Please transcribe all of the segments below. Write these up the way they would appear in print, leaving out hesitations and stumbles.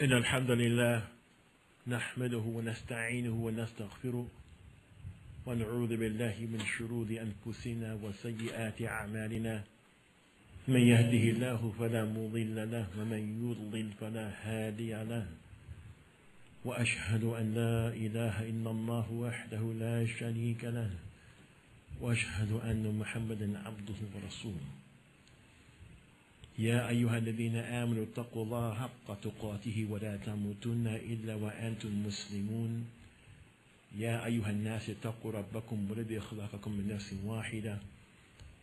إن الحمد لله نحمده ونستعينه ونستغفره ونعوذ بالله من شرور أنفسنا وسيئات أعمالنا من يهده الله فلا مضل له ومن يضلل فلا هادي له وأشهد أن لا إله إلا الله وحده لا شريك له وأشهد أن محمدا عبده ورسوله يا أيها الذين آمنوا اتقوا الله حق تقاته ولا تموتن إلا وأنتم مسلمون يا أيها الناس اتقوا ربكم الذي خلقكم من نفس واحدة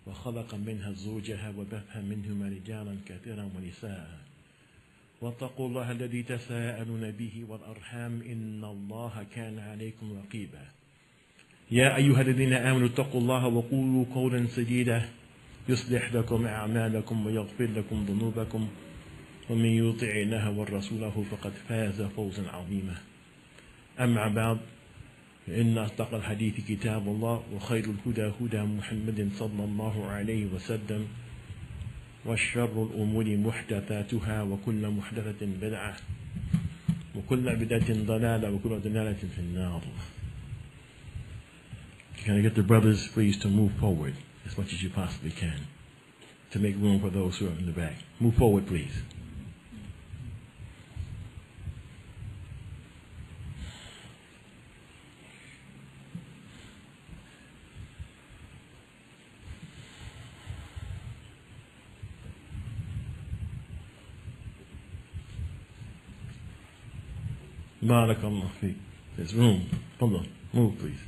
وخلق منها زوجها وبث منهما رجالا كثيرا ونساء واتقوا الله الذي تساءلون به والأرحام إن الله كان عليكم رقيبا يا أيها الذين آمنوا اتقوا الله وقولوا قولا سديدا يصلح لكم أعمالكم ويغفر لكم ذنوبكم ومن يطع الله ورسوله فقد فاز فوزا عظيما أما بعد فإن أصدق الحديث كتاب الله وخير الهدى هدى محمد صلى الله عليه وسلم وشر الأمور محدثاتها وكل محدثة بدعة وكل بدعة ضلالة وكل ضلالة في النار. Can I get the brothers please to move forward as much as you possibly can to make room for those who are in the back. Move forward, please. Barakallah feek. There's room. Hold on. Move, please.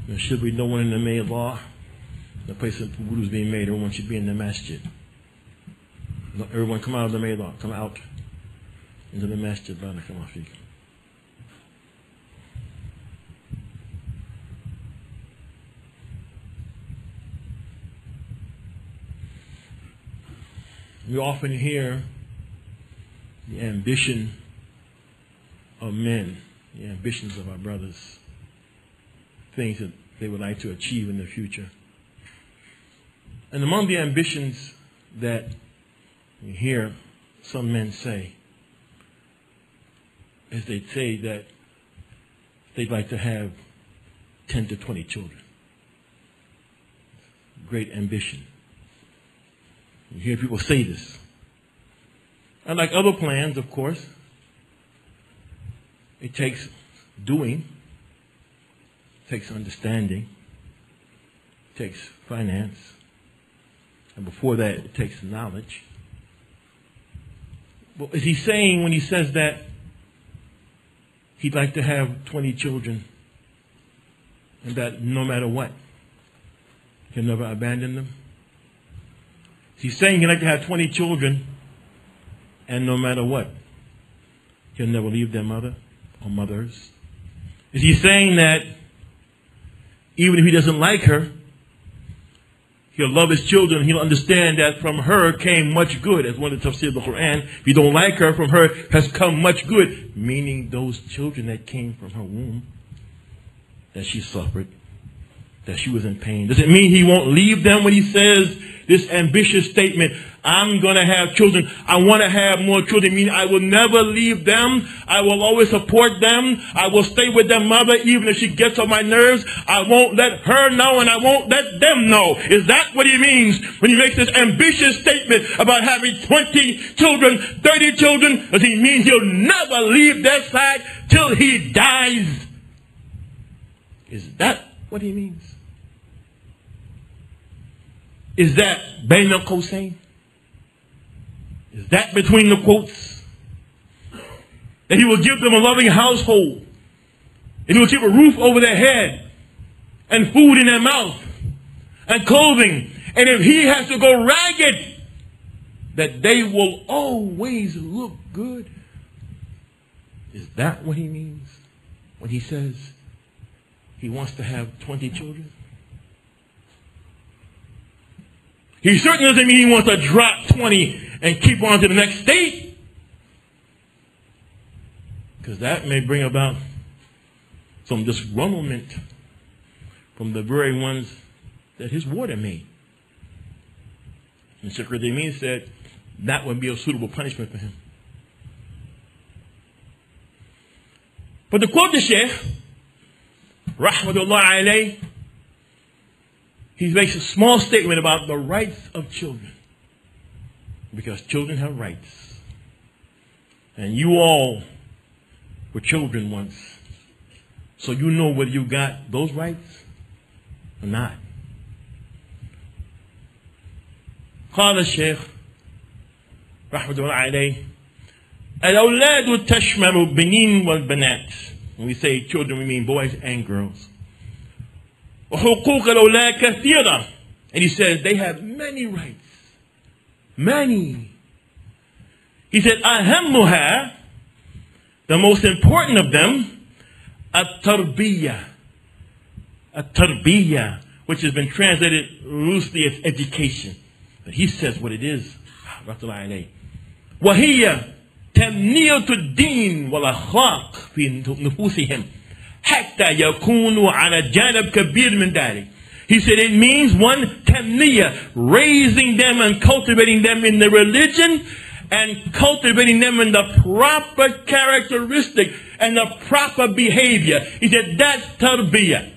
There should be no one in the Maylah. The place that food is being made, everyone should be in the masjid. Everyone come out of the Maylah. Come out into the masjid. Barakallah feek. We often hear the ambition of men, the ambitions of our brothers, things that they would like to achieve in the future. And among the ambitions that we hear some men say is they say that they'd like to have 10 to 20 children. Great ambition. You hear people say this. And like other plans, of course, it takes doing, it takes understanding, it takes finance, and before that, it takes knowledge. But is he saying when he says that he'd like to have 20 children and that no matter what, he'll never abandon them? He's saying he'd like to have 20 children, and no matter what, he'll never leave their mother or mothers. Is he saying that even if he doesn't like her, he'll love his children, he'll understand that from her came much good, as one of the tafsir of the Quran. If you don't like her, from her has come much good, meaning those children that came from her womb, that she suffered, that she was in pain. Does it mean he won't leave them when he says this ambitious statement, I'm going to have children, I want to have more children, meaning I will never leave them, I will always support them, I will stay with their mother even if she gets on my nerves, I won't let her know and I won't let them know. Is that what he means when he makes this ambitious statement about having 20 children, 30 children? Does he mean he'll never leave their side till he dies? Is that what he means? Is that Bain al-Qawsayn? Is that between the quotes? That he will give them a loving household, and he will keep a roof over their head, and food in their mouth, and clothing, and if he has to go ragged, that they will always look good? Is that what he means when he says he wants to have 20 children? He certainly doesn't mean he wants to drop 20 and keep on to the next state. Because that may bring about some disgruntlement from the very ones that his water made. And Sheikh Uthaymeen said that would be a suitable punishment for him. But to quote the Sheikh, Rahmatullah alayh, he makes a small statement about the rights of children. Because children have rights. And you all were children once. So you know whether you got those rights or not. قال الشيخ رحمة الله عليه الأولاد تشمل البنين والبنات. When we say children, we mean boys and girls. وحقوق الأولاد كثيرة. And he says they have many rights. Many. He said أهمها, the most important of them, التربية. التربية, which has been translated loosely as education. But he says what it is. Rahmatullah alayh. وهي تنمية الدين والأخلاق في نفوسهم حتى يكونوا على جانب كبير من ذلك. He said it means one, tamniya, raising them and cultivating them in the religion and cultivating them in the proper characteristic and the proper behavior. He said that's tarbiyah.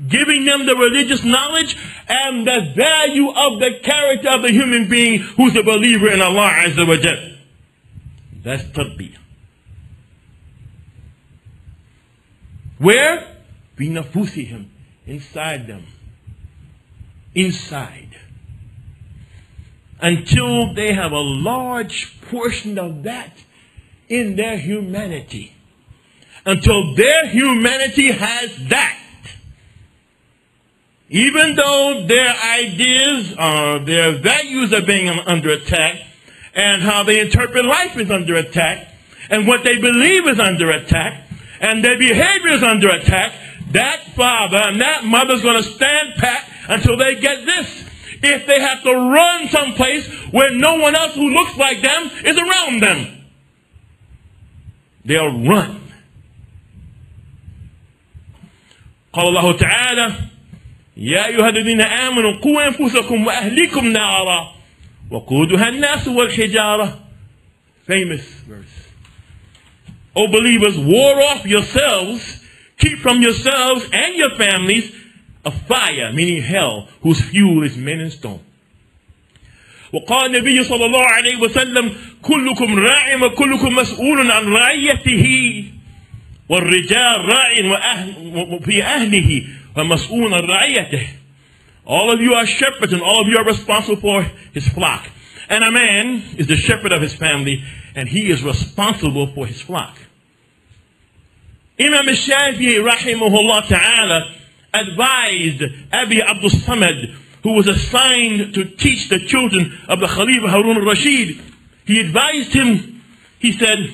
Giving them the religious knowledge and the value of the character of the human being who's a believer in Allah Azza wa Jal. That's tarbiyah. Where? بِنَفُوسِهِمْ, inside them. Inside. Until they have a large portion of that in their humanity. Until their humanity has that. Even though their ideas, their values are being under attack, and how they interpret life is under attack, and what they believe is under attack, and their behavior is under attack, that father and that mother is going to stand pat until they get this. If they have to run someplace where no one else who looks like them is around them, they'll run. قال الله تعالى يا أيها الذين آمنوا قوا أنفسكم وأهليكم نارا وقودها الناس والحجارة. Famous verse. O believers, ward off yourselves, keep from yourselves and your families a fire, meaning hell, whose fuel is men and stone. وقال النبي صلى الله عليه وسلم كلكم راع وكلكم مسؤول عن رعيته والرجال راع في أهله ومسؤول عن رعيته. All of you are shepherds and all of you are responsible for his flock. And a man is the shepherd of his family and he is responsible for his flock. Imam al-Shafi'i rahimahullah ta'ala advised Abi Abdul Samad, who was assigned to teach the children of the Khalifa Harun al-Rashid. He advised him, he said,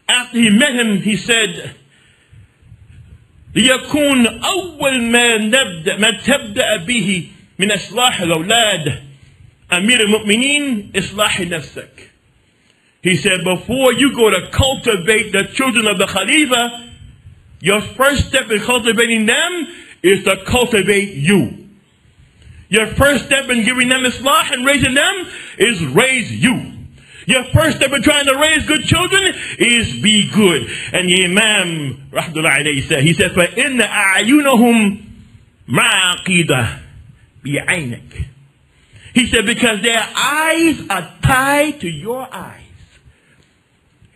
after he met him, he said, ليكون أول ما تبدأ به من إصلاح الأولاد أمير المؤمنين إصلاح نفسك. He said, before you go to cultivate the children of the Khalifa, your first step in cultivating them is to cultivate you. Your first step in giving them Islah and raising them is raise you. Your first step in trying to raise good children is be good. And the Imam Rahmatullah alayhi said, he said, فَإِنَّ أَعْيُنَهُمْ مَعَقِيدَ بِعَيْنِكَ. He said, because their eyes are tied to your eyes.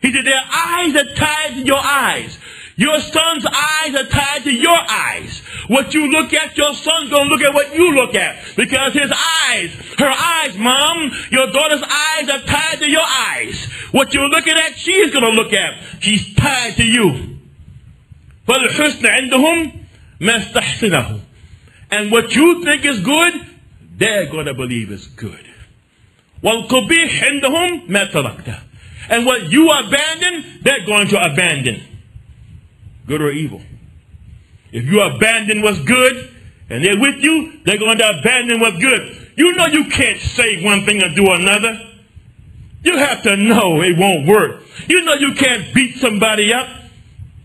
He said, their eyes are tied to your eyes. Your son's eyes are tied to your eyes. What you look at, your son's going to look at what you look at. Because his eyes, her eyes, mom, your daughter's eyes are tied to your eyes. What you're looking at, she's going to look at. She's tied to you. فَالْحُسْنَ عِنْدَهُمْ مَا اسْتَحْسِنَهُ. And what you think is good, they're going to believe is good. وَالْقُبِيحِ عِنْدَهُمْ مَا تَرَكْتَهُ. And what you abandon, they're going to abandon. Good or evil. If you abandon what's good and they're with you, they're going to abandon what's good. You know you can't say one thing and do another. You have to know it won't work. You know you can't beat somebody up.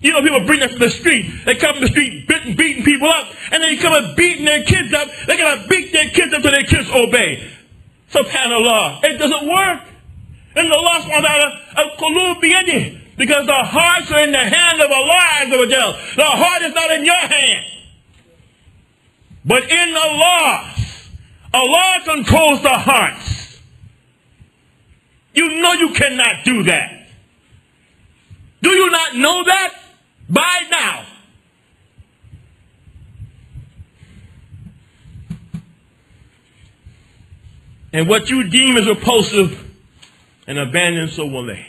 You know, people bring them from the street. They come from the street beating people up. And they come up beating their kids up. They're going to beat their kids up till their kids obey. SubhanAllah. It doesn't work. And Allah subhanahu wa ta'ala, al-qulub biyadih. Because the hearts are in the hand of Allah Azza wa Jal. The heart is not in your hand, but in Allah. Allah controls the hearts. You know you cannot do that. Do you not know that? By now. And what you deem as repulsive and abandon, so will they.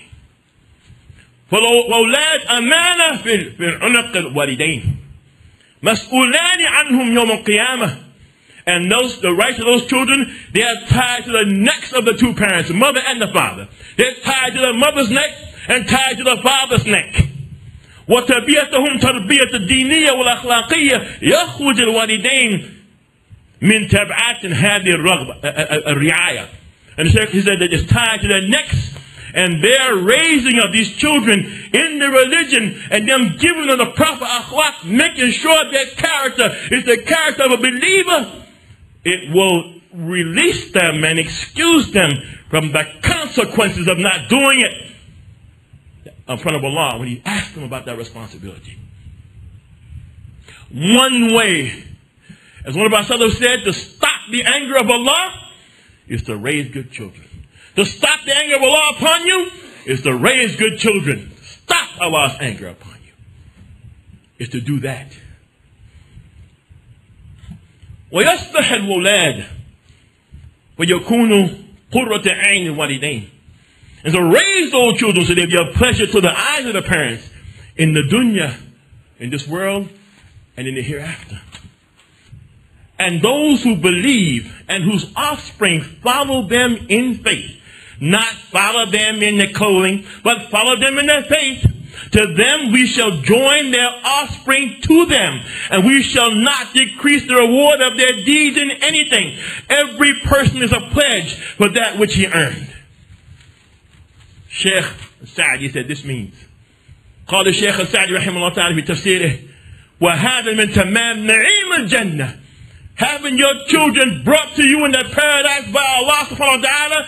فالأولاد أمانة في عنق الوالدين مسؤولان عنهم يوم القيامة. And the rights of those children, they are tied to the necks of the two parents, the mother and the father. They're tied to the mother's neck and tied to the father's neck. وتربيتهم تربية الدينية والأخلاقية يخرج الوالدين من تبعات هذه الرعاية. And he said that it's tied to their necks. And their raising of these children in the religion and them giving them the proper akhlaq, making sure their character is the character of a believer, it will release them and excuse them from the consequences of not doing it in front of Allah when He asks them about that responsibility. One way, as one of our brothers said, to stop the anger of Allah is to raise good children. To stop the anger of Allah upon you is to raise good children. Stop Allah's anger upon you is to do that. ويصلح الولاد ويكونوا قرة عين الوالدين. And so raise those children so they be a pleasure to the eyes of the parents in the dunya, in this world, and in the hereafter. And those who believe and whose offspring follow them in faith, not follow them in their clothing, but follow them in their faith. To them we shall join their offspring to them, and we shall not decrease the reward of their deeds in anything. Every person is a pledge for that which he earned. Sheikh Sa'di said this means, قال الشيخ السعدي رحمه الله تعالى في تفسيره وهذا من تمام نعيم الجنة. Having your children brought to you in the paradise by Allah subhanahu wa ta'ala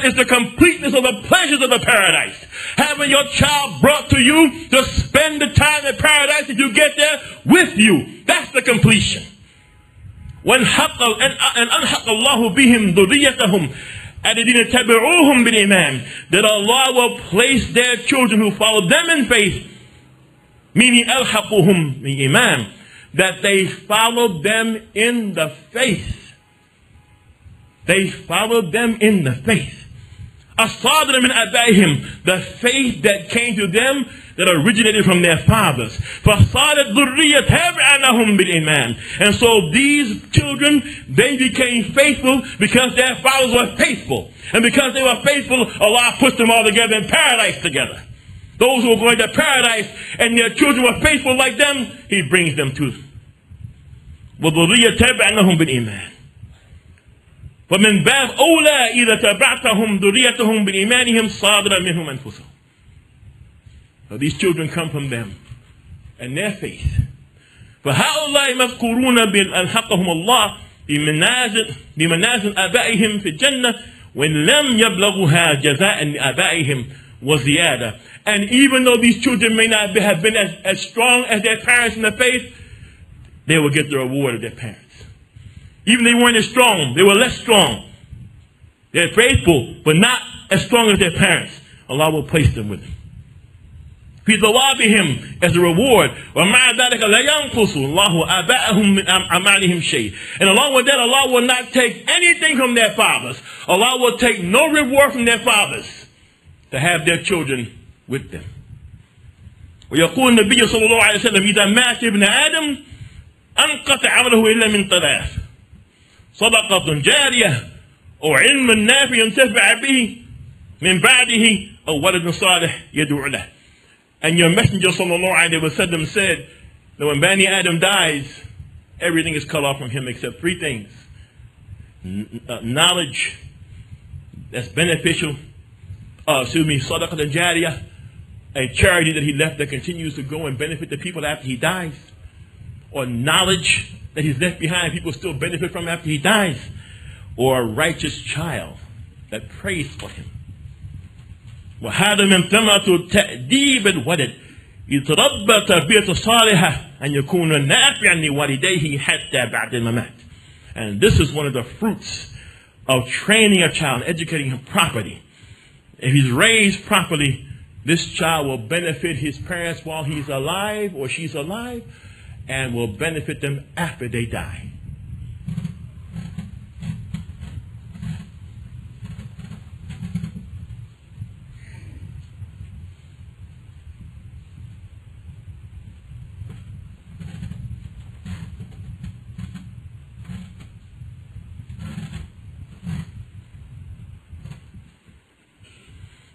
is the completeness of the pleasures of the paradise. Having your child brought to you to spend the time in paradise if you get there with you. That's the completion. وَانْحَقَ اللَّهُ بِهِمْ ذُرِّيَّتَهُمْ الَّذِينَ تَبِعُوهُمْ بِالْإِيمَانِ. That Allah will place their children who follow them in faith, meaning أَلْحَقُهُمْ بِالْإِيمَانِ, that they followed them in the faith. They followed them in the faith. أَصَادِرَ مِنْ أَبَائِهِمْ, the faith that came to them that originated from their fathers. فَصَادَتْ ذُرِّيَّةً تَبْعَنَهُمْ بِالْإِيمَانِ. And so these children, they became faithful because their fathers were faithful. And because they were faithful, Allah put them all together in paradise together. Those who are going to paradise and their children were faithful like them, He brings them to them. وَذُرِّيَّةً تَبْعَنَهُمْ بِالْإِيمَانِ. وَمِنْ بَابْ أَوْلَى إِذَا تَبَعْتَهُمْ ذُرِّيَّتَهُمْ بِالْإِيمَانِهِمْ صَادِرًا مِنْهُمْ أَنفُسَهُمْ. So these children come from them and their faith. فَهَؤُلَاءِ مَذْكُورُونَ بِالْأَلْحَقَهُمُ اللَّهِ بِمَنَازِلِ آبَائِهِمْ فِي الْجَنَّةِ وَإِنْ لَمْ يَبْلَغُهَا جَزَاءً لِآبَائِهِمْ وَزِيَادَةً. And even though these children may not have been as strong as their parents in the faith, they will get the reward of their parents. Even if they weren't as strong, they were less strong. They're faithful, but not as strong as their parents. Allah will place them with them. في ثوابهم, as a reward. وَمَعَ ذَلِكَ لَا يَنْقُصُ اللَّهُ آبَاءَهُم مِّنْ أَعْمَالِهِمْ شَيْءٍ. And along with that, Allah will not take anything from their fathers. Allah will take no reward from their fathers to have their children with them. ويقول النبي صلى الله عليه وسلم إذا مات ابن آدم أنقطع عمله إلا من ثلاث: صدقة جارية أو علم نافع ينتفع به من بعده أو ولد صالح يدعو له. And your messenger sallallahu alaihi wasallam said that when Bani Adam dies, everything is cut off from him except three things: knowledge that's beneficial, sadaqah jariyah, a charity that he left that continues to go and benefit the people after he dies, or knowledge that he's left behind people still benefit from after he dies, or a righteous child that prays for him. وهذا من ثمرة تأديب الولد يتربى تربية صالحة أن يكون نافعا لوالديه حتى بعد الممات. And this is one of the fruits of training a child, educating him properly. If he's raised properly, this child will benefit his parents while he's alive or she's alive, and will benefit them after they die.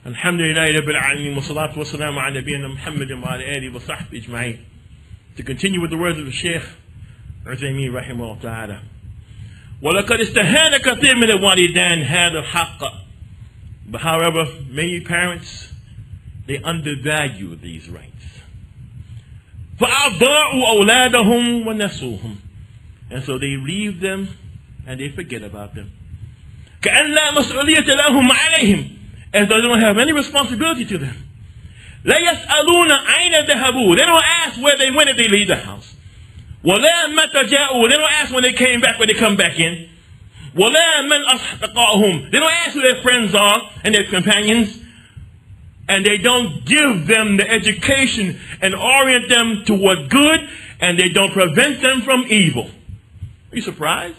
Alhamdulillah Rabbil Alameen wa salatu wa salamu ala nabiyyina Muhammadin wa ala alihi wa sahbihi ajma'in. To continue with the words of the Shaykh Uthaymeen rahimahullah ta'ala. وَلَقَدْ اسْتَهَانَ كَثِيرٌ مِنَ الْوَالِدَيْنِ هَذَا الْحَقَّ. But however, many parents, they undervalue these rights. فَأَضَاعُوا أَوْلَادَهُمْ وَنَسُوهُمْ. And so they leave them and they forget about them. كَأَنْ لَا مَسْؤُولِيَّةَ لَهُمْ عَلَيْهِمْ. As though they don't have any responsibility to them. لا يسألون أين ذهبوا. They don't ask where they went if they leave the house. ولا متى جاءوا. They don't ask when they came back, when they come back in. ولا من أصدقائهم. They don't ask who their friends are and their companions. And they don't give them the education and orient them toward good, and they don't prevent them from evil. Are you surprised?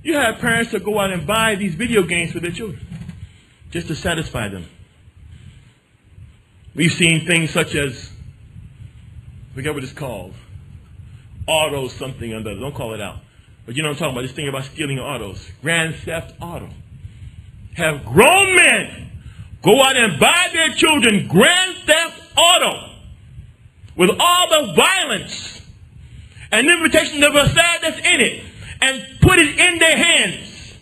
You have parents that go out and buy these video games for their children just to satisfy them. We've seen things such as, forget what it's called, auto something or other. Don't call it out. But you know what I'm talking about, this thing about stealing autos. Grand Theft Auto. Have grown men go out and buy their children Grand Theft Auto with all the violence and invitation of a side that's in it, and put it in their hands,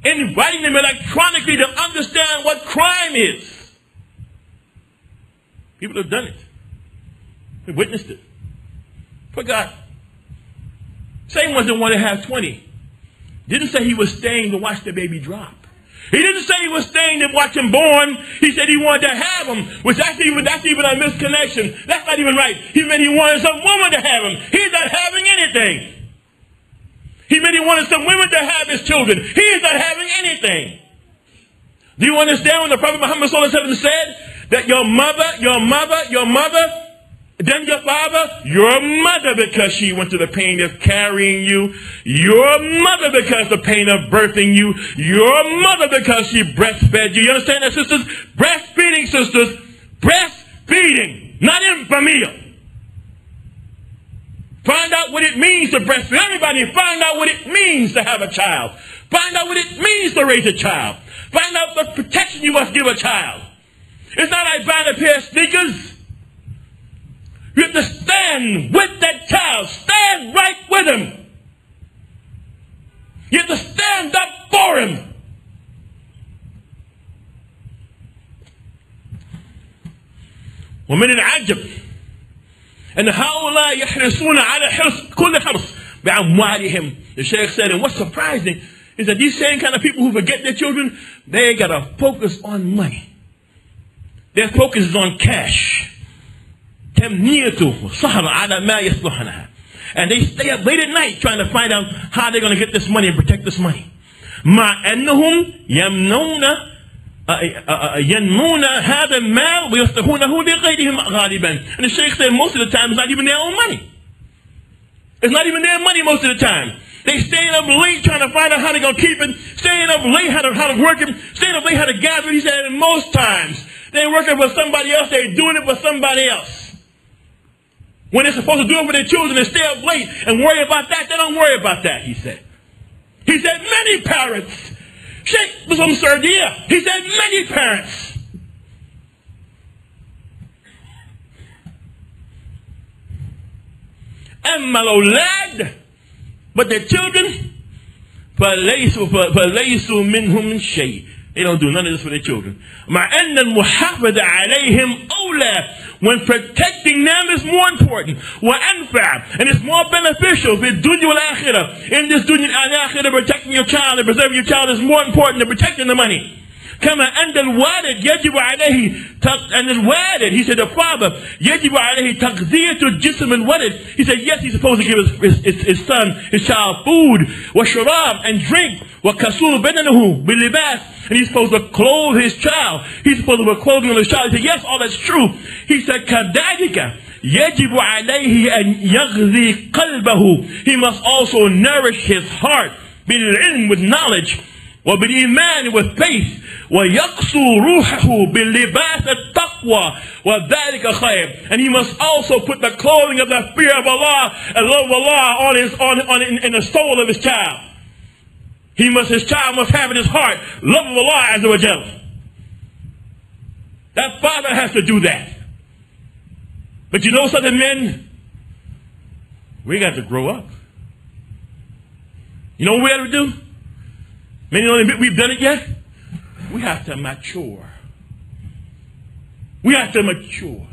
inviting them electronically to understand what crime is. People have done it. They've witnessed it. Forgot. Same ones that want to have 20. Didn't say he was staying to watch the baby drop. He didn't say he was staying to watch him born. He said he wanted to have him, which that's even a misconnection. That's not even right. He meant he wanted some woman to have him. He's not having anything. He meant he wanted some women to have his children. He is not having anything. Do you understand when the Prophet Muhammad said that your mother, then your father, your mother because she went through the pain of carrying you, your mother because the pain of birthing you, your mother because she breastfed you. You understand that, sisters? Breastfeeding, sisters. Breastfeeding, not infamia. Find out what it means to breastfeed. Everybody, find out what it means to have a child. Find out what it means to raise a child. Find out the protection you must give a child. It's not like buying a pair of sneakers. You have to stand with that child. Stand right with him. You have to stand up for him. ومن العجب أن هؤلاء يحرصون على حرص كل حرص بأموالهم. The Shaykh said, and what's surprising is that these same kind of people who forget their children, they got to focus on money. Their focus is on cash. تمنيته سهر على ما يصلحنا. And they stay up late at night trying to find out how they're going to get this money and protect this money. مع أنهم ينمون هذا المال ويصرفونه لغيرهم غالبا. And the Shaykh said most of the time it's not even their own money. It's not even their money most of the time. They staying up late trying to find out how they're going to keep it, staying up late how to work it, staying up late how to gather it. He said most times they're working for somebody else, they're doing it for somebody else. When they're supposed to do it for their children and stay up late and worry about that, they don't worry about that, he said. He said many parents, Sheikh was on Sardia, he said many parents أما الأولاد, but their children فليسوا منهم شيء. They don't do none of this for their children. مع أن المحافظة عليهم أولى. When protecting them is more important. وأنفع. And it's more beneficial. في الدنيا والآخرة. In this dunya and akhirah, protecting your child and preserving your child is more important than protecting the money. كما أن الوالد يجب عليه and the والد, he said the father, يجب عليه تغذية الجسم الولد. He said yes, he's supposed to give his son, his child food, وشراب and drink, وكسور بدنه باللباس, and he's supposed to clothe his child. He's supposed to put clothing on his child. He said yes, all that's true. He said كذلك يجب عليه أن يغذي قلبه. He must also nourish his heart بالعلم, with knowledge, وبالإيمان, with faith, ويقصو روحه باللباس التقوى وذلك خير. And he must also put the clothing of the fear of Allah and love of Allah in the soul of his child. His child must have in his heart love of Allah Azza wa Jalla. That father has to do that. But you know something, men? We got to grow up. You know what we have to do? Many don't admit we've done it yet. We have to mature. We have to mature.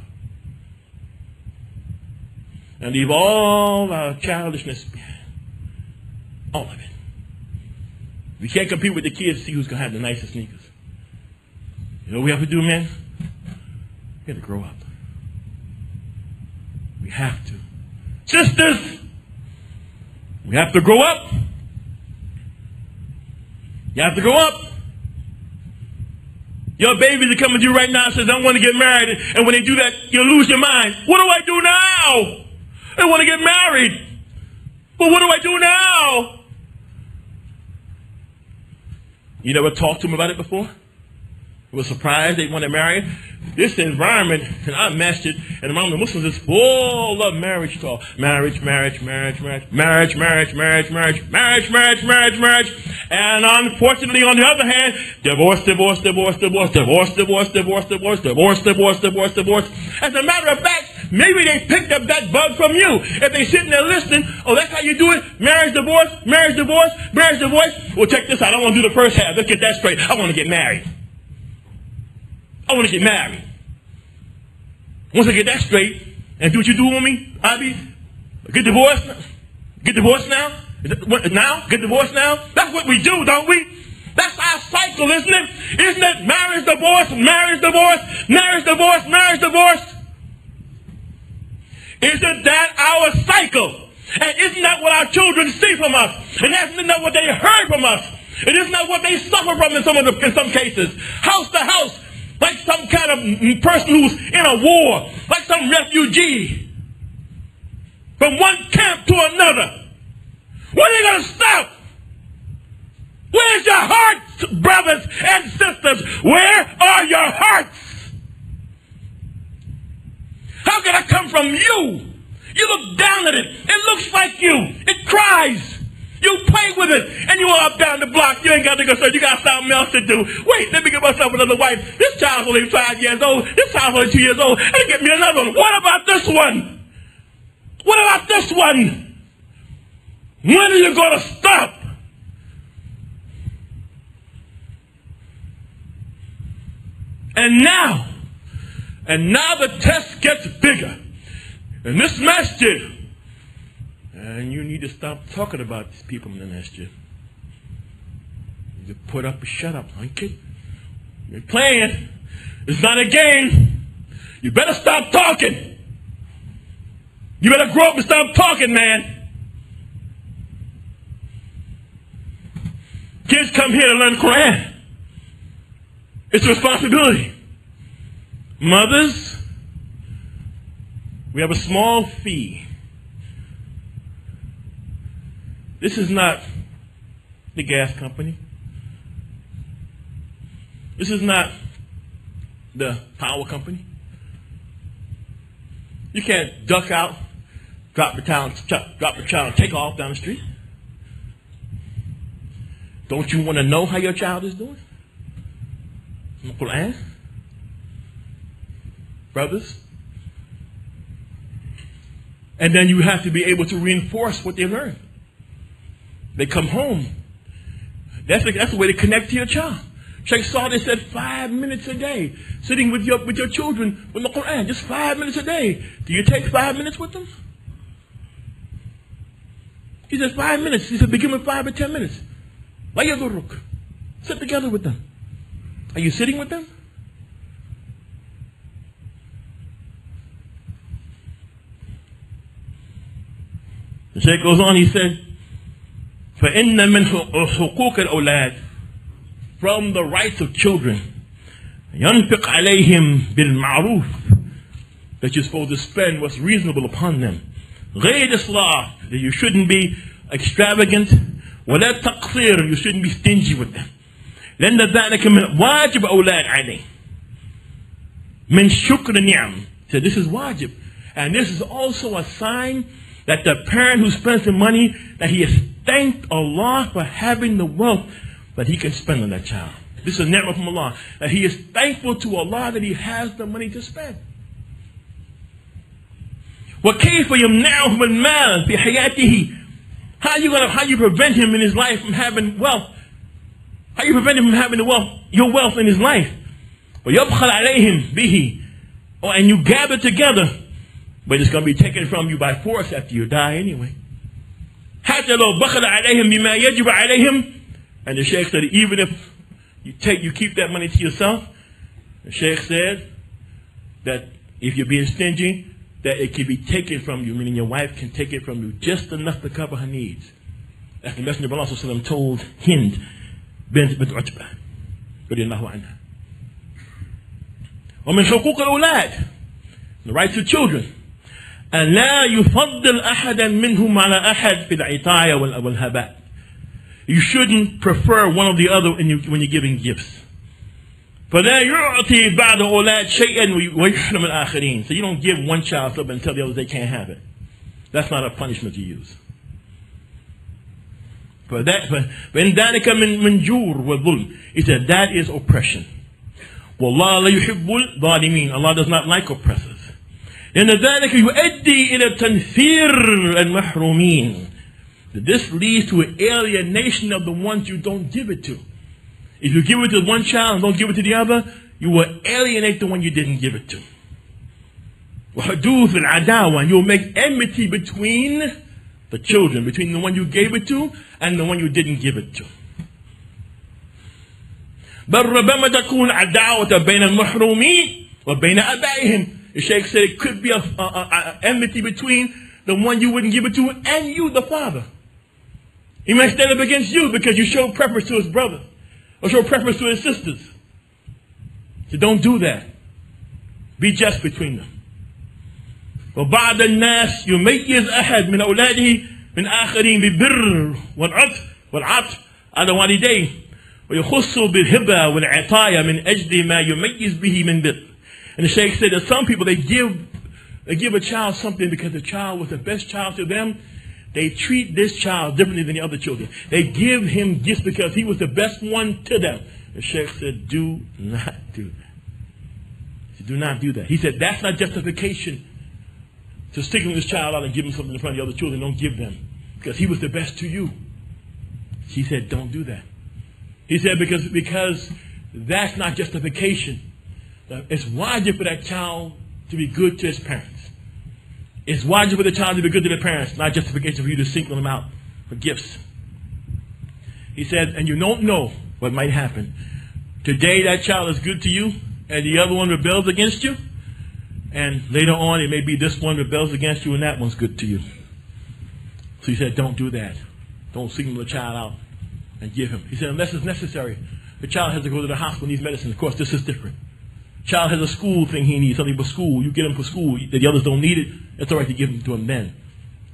And leave all our childishness behind. All of it. We can't compete with the kids to see who's going to have the nicest sneakers. You know what we have to do, man? We have to grow up. We have to. Sisters, we have to grow up. You have to grow up. Your babies are coming to you right now and says, I want to get married. And when they do that, you lose your mind. What do I do now? I want to get married. But what do I do now? You never talked to them about it before? You were surprised they want to marry? This environment, and I mashed it, and among the Muslims is full of marriage talk. Marriage. And unfortunately, on the other hand, divorce. As a matter of fact, maybe they picked up that bug from you. If they sitting there listening, oh, that's how you do it? Marriage, divorce. Well, check this out. I want to do the first half. Let's get that straight. I want to get married. Once I get that straight, and do what you do on me, Abby, get divorced now? Get divorced now? Get divorced now? That's what we do, don't we? That's our cycle, isn't it? Isn't it marriage, divorce? Isn't that our cycle? And isn't that what our children see from us? And isn't that what they heard from us? And isn't that what they suffer from in some cases? House to house. Like some kind of person who's in a war, like some refugee, from one camp to another. When are you going to stop? Where's your hearts, brothers and sisters? Where are your hearts? How can I come from you? You look down at it. It looks like you. It cries. You play with it, and you are up down the block. You ain't got to go search. You got something else to do. Wait, let me get myself another wife. This child's only 5 years old. This child's only 2 years old. Let me get me another one. What about this one? When are you going to stop? And now the test gets bigger. And this masjid. And you need to stop talking about these people in the masjid. You need to put up or shut up, huh, kid? You're playing. It's not a game. You better stop talking. You better grow up and stop talking, man. Kids come here to learn Quran. It's a responsibility. Mothers, we have a small fee. This is not the gas company. This is not the power company. You can't duck out, drop the child, and take off down the street. Don't you want to know how your child is doing? In the Quran? Brothers? And then you have to be able to reinforce what they learn. They come home. That's the way to connect to your child. Sheikh Saleh said 5 minutes a day, sitting with your children with the Quran, just 5 minutes a day. Do you take 5 minutes with them? He said 5 minutes. He said begin with 5 or 10 minutes. La yadurruk. Sit together with them. Are you sitting with them? The Shaykh goes on, he said, فَإِنَّ مِنْ حُقُوقِ الْأَوْلَادِ, from the rights of children, يَنْفِقْ عَلَيْهِمْ بِالْمَعْرُوفِ, that you're supposed to spend what's reasonable upon them. غَيْرِ إِصْرَافٍ, that you shouldn't be extravagant. وَلَا تَقْصِيرٍ, you shouldn't be stingy with them. لأن ذلك من واجب أولاد عليه من شكر النعم. So this is wajib, and this is also a sign that the parent who spends the money, that he has thanked Allah for having the wealth that he can spend on that child. This is a ni'mah from Allah, that he is thankful to Allah that he has the money to spend. وكيف يمنعه المال في حياته? How you prevent him in his life from having wealth? How you prevent him from having your wealth in his life? ويبخل عليهم به, and you gather together, but it's going to be taken from you by force after you die anyway. حتى لو بخل عليهم بما يجب عليهم, and the Shaykh said even if you keep that money to yourself, the Shaykh said that if you're being stingy, that it can be taken from you, meaning your wife can take it from you just enough to cover her needs. As the Messenger of Allah told Hind bint Utbah radiyallahu anha. ومن حقوق الأولاد, the rights of children, أن لا يفضل أحدا منهم على أحد في العطايا والهباء. You shouldn't prefer one or the other when you're giving gifts. فلا يعطي بعض أولاد شيئا ويحرم الآخرين. So you don't give one child something and tell the others they can't have it. That's not a punishment to use. فإن ذلك من جور وظلم. He said that is oppression. والله لا يحب الظالمين. Allah does not like oppressors. لأن ذلك يؤدي إلى تنفير المحرومين. This leads to an alienation of the ones you don't give it to. If you give it to one child and don't give it to the other, you will alienate the one you didn't give it to. وحدوث العداوة, you will make enmity between the children, between the one you gave it to and the one you didn't give it to. بل ربما تكون عداوة بين المحرومين وبين أبائهم. The Shaykh said it could be a enmity between the one you wouldn't give it to and you, the father. He might stand up against you because you showed preference to his brother or show preference to his sisters. So don't do that. Be just between them. وبعض الناس يميز أحد من أولاده من آخرين بالبر والعطف على والديه ويخص بالهبة والعطايا من أجل ما يميز به من بر. And the Shaykh said that some people, they give a child something because the child was the best child to them. They treat this child differently than the other children. They give him gifts because he was the best one to them. The Shaykh said, do not do that. He said, do not do that. He said, that's not justification to sticking this child out and give him something in front of the other children. Don't give them because he was the best to you. He said, don't do that. He said, because that's not justification. It's wajib for that child to be good to his parents. It's wajib for the child to be good to their parents, not justification for you to single them out for gifts. He said, and you don't know what might happen. Today that child is good to you, and the other one rebels against you, and later on it may be this one rebels against you, and that one's good to you. So he said, don't do that. Don't single the child out and give him. He said, unless it's necessary. The child has to go to the hospital and needs medicine. Of course, this is different. Child has a school thing he needs, something for school. You get him for school. The others don't need it. It's all right to give him to him then.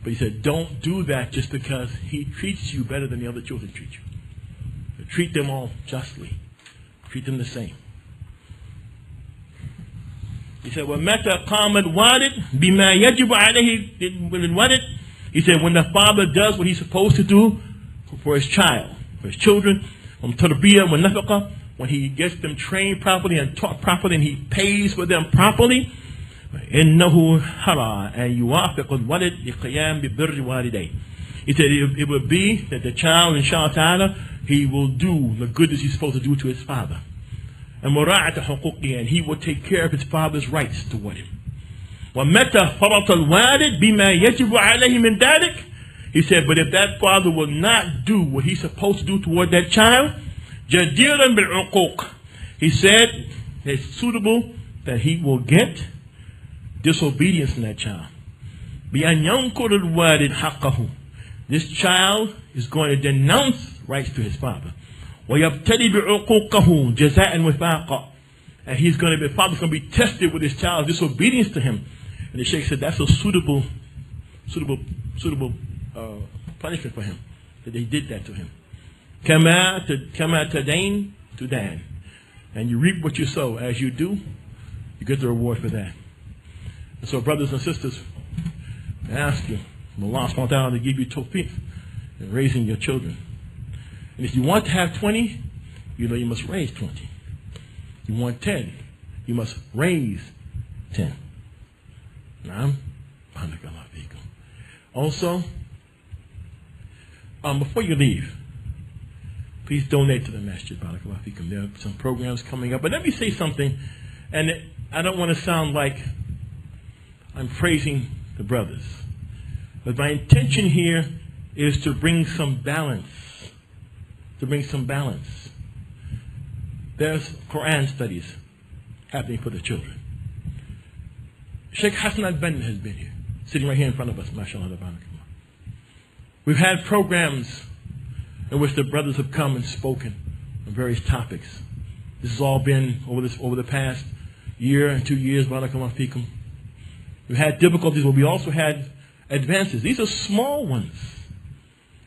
But he said, don't do that just because he treats you better than the other children treat you. So treat them all justly. Treat them the same. He said, وَمَتَى قَامَ الْوَالِدْ بِمَا يَجِبُ عَلَيْهِ الْوَالِدْ. He said, when the father does what he's supposed to do for his child, for his children, تَرْبِيَةً وَنَفَقَةً, when he gets them trained properly and taught properly and he pays for them properly, إِنَّهُ حَرَى أَن يُوَافِقُ الْوَلِدْ لِقِيَامِ بِبِرِّ وَالِدَيْهِ. He said it would be that the child, inshallah ta'ala, he will do the goodness he's supposed to do to his father. And مراعاة حقوقه, and he will take care of his father's rights toward him. وَمَتَى فَرَطَ الْوَالِدْ بِمَا يَجِبُ عَلَيْهِ مِنْ ذَلِكَ. He said, but if that father will not do what he's supposed to do toward that child, جَدِيرًا بِالْعُقُوقِ. He said, it's suitable that he will get disobedience in that child. بِأَنْ يَنْقُرُ الْوَالِدْ حَقَّهُ. This child is going to denounce rights to his father. وَيَبْتَلِي بِعُقُوقَهُ جَزَاءً وِفَاقًا. And he's going to be, father's going to be tested with his child's disobedience to him. And the Sheikh said that's a suitable punishment for him, that they did that to him. كَمَا تَدَيْنْ تُدَانْ. And you reap what you sow. As you do, you get the reward for that. And so, brothers and sisters, I ask you, Allah subhanahu wa ta'ala, to give you tawfiq in raising your children. And if you want to have 20, you know you must raise 20. You want 10, you must raise 10. Naam. Also, before you leave, please donate to the masjid. Barakallahu feekum. There are some programs coming up. But let me say something, and I don't want to sound like I'm praising the brothers. But my intention here is to bring some balance. There's Quran studies happening for the children. Sheikh Hassan al-Banna has been here, sitting right here in front of us, mashallah. We've had programs in which the brothers have come and spoken on various topics. This has all been over the past year and 2 years, barakallahu feekum. We've had difficulties, but we also had advances. These are small ones.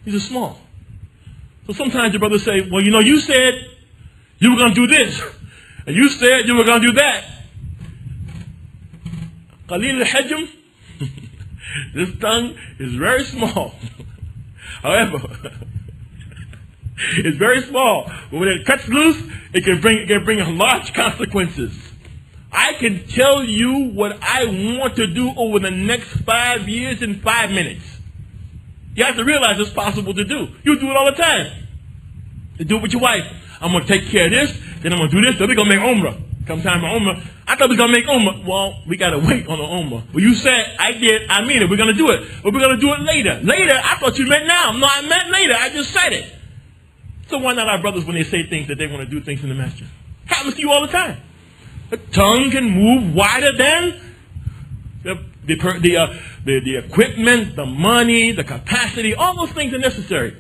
These are small. So sometimes the brothers say, well, you know, you said you were going to do this, and you said you were going to do that. Qalil al-hajm, this tongue is very small. However, it's very small. But when it cuts loose, it can bring large consequences. I can tell you what I want to do over the next 5 years in 5 minutes. You have to realize it's possible to do. You do it all the time. You do it with your wife. I'm going to take care of this, then I'm going to do this, then we're going to make Umrah. Come time for Umrah. I thought we were going to make Umrah. Well, we got to wait on the Umrah. Well, you said, I did, I mean it, we're going to do it. But we're going to do it later. Later? I thought you meant now. No, I meant later. I just said it. So why not our brothers when they say things that they want to do things in the masjid? Happens to you all the time. The tongue can move wider than the equipment, the money, the capacity. All those things are necessary.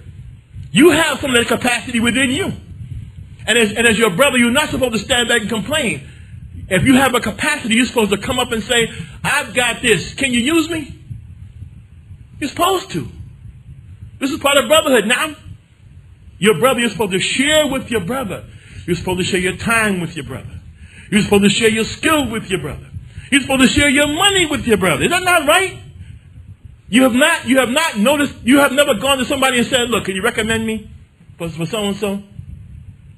You have some of that capacity within you. And as your brother, you're not supposed to stand back and complain. If you have a capacity, you're supposed to come up and say, I've got this. Can you use me? You're supposed to. This is part of brotherhood. Now, your brother, you're supposed to share with your brother. You're supposed to share your time with your brother. You're supposed to share your skill with your brother. You're supposed to share your money with your brother. Is that not right? You have not noticed, you have never gone to somebody and said, look, can you recommend me for so-and-so?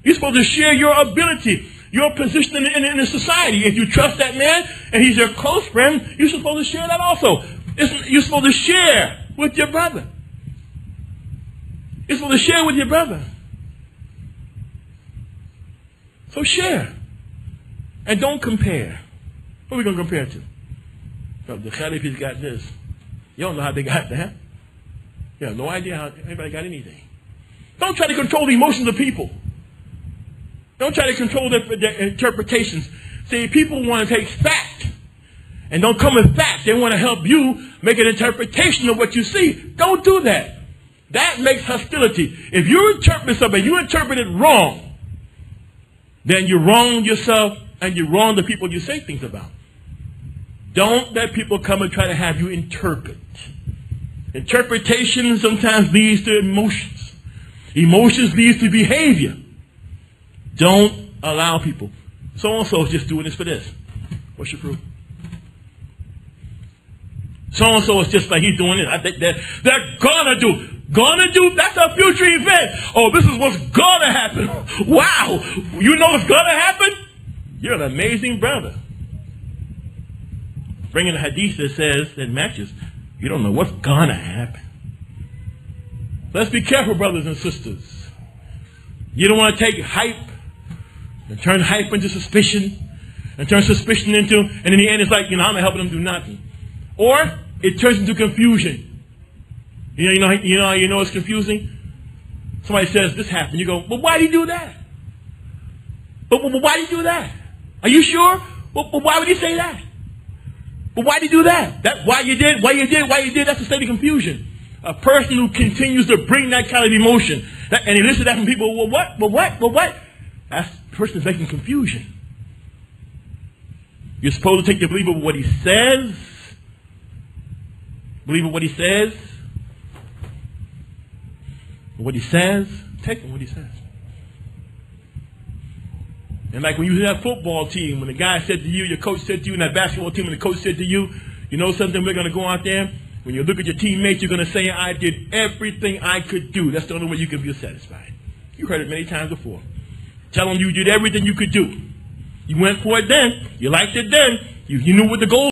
You're supposed to share your ability, your position in the society. If you trust that man and he's your close friend, you're supposed to share that also. You're supposed to share with your brother. You're supposed to share with your brother. So share. And don't compare. What are we going to compare to? No, the Khalif's got this. You don't know how they got that. You have no idea how anybody got anything. Don't try to control the emotions of people. Don't try to control their interpretations. See, people want to take fact and don't come with fact. They want to help you make an interpretation of what you see. Don't do that. That makes hostility. If you interpret something, you interpret it wrong, then you wrong yourself and you wrong the people you say things about. Don't let people come and try to have you interpret. Interpretation sometimes leads to emotions. Emotions leads to behavior. Don't allow people. So-and-so is just doing this for this. What's your proof? So-and-so is just like he's doing this. I think they're gonna do. Gonna do? That's a future event. Oh, this is what's gonna happen. Wow. You know what's gonna happen? You're an amazing brother. Bringing a hadith that says, that matches, you don't know what's gonna happen. Let's be careful, brothers and sisters. You don't want to take hype and turn hype into suspicion and turn suspicion into, and in the end it's like, I'm not helping them do nothing. Or it turns into confusion. You know it's confusing? Somebody says this happened. You go, well, why did he do that? But why did he do that? Are you sure? Well, why would he say that? But why did he do that? Why you did, that's a state of confusion. A person who continues to bring that kind of emotion, and he listens to that from people, well, what? That person is making confusion. You're supposed to take the believer with what he says. Believe in what he says. What he says, take him what he says. And like when you hear that football team, when the guy said to you, your coach said to you, and that basketball team, and the coach said to you, you know something, we're going to go out there. When you look at your teammates, you're going to say, I did everything I could do. That's the only way you can feel satisfied. You heard it many times before. Tell them you did everything you could do. You went for it then. You liked it then. You knew what the goal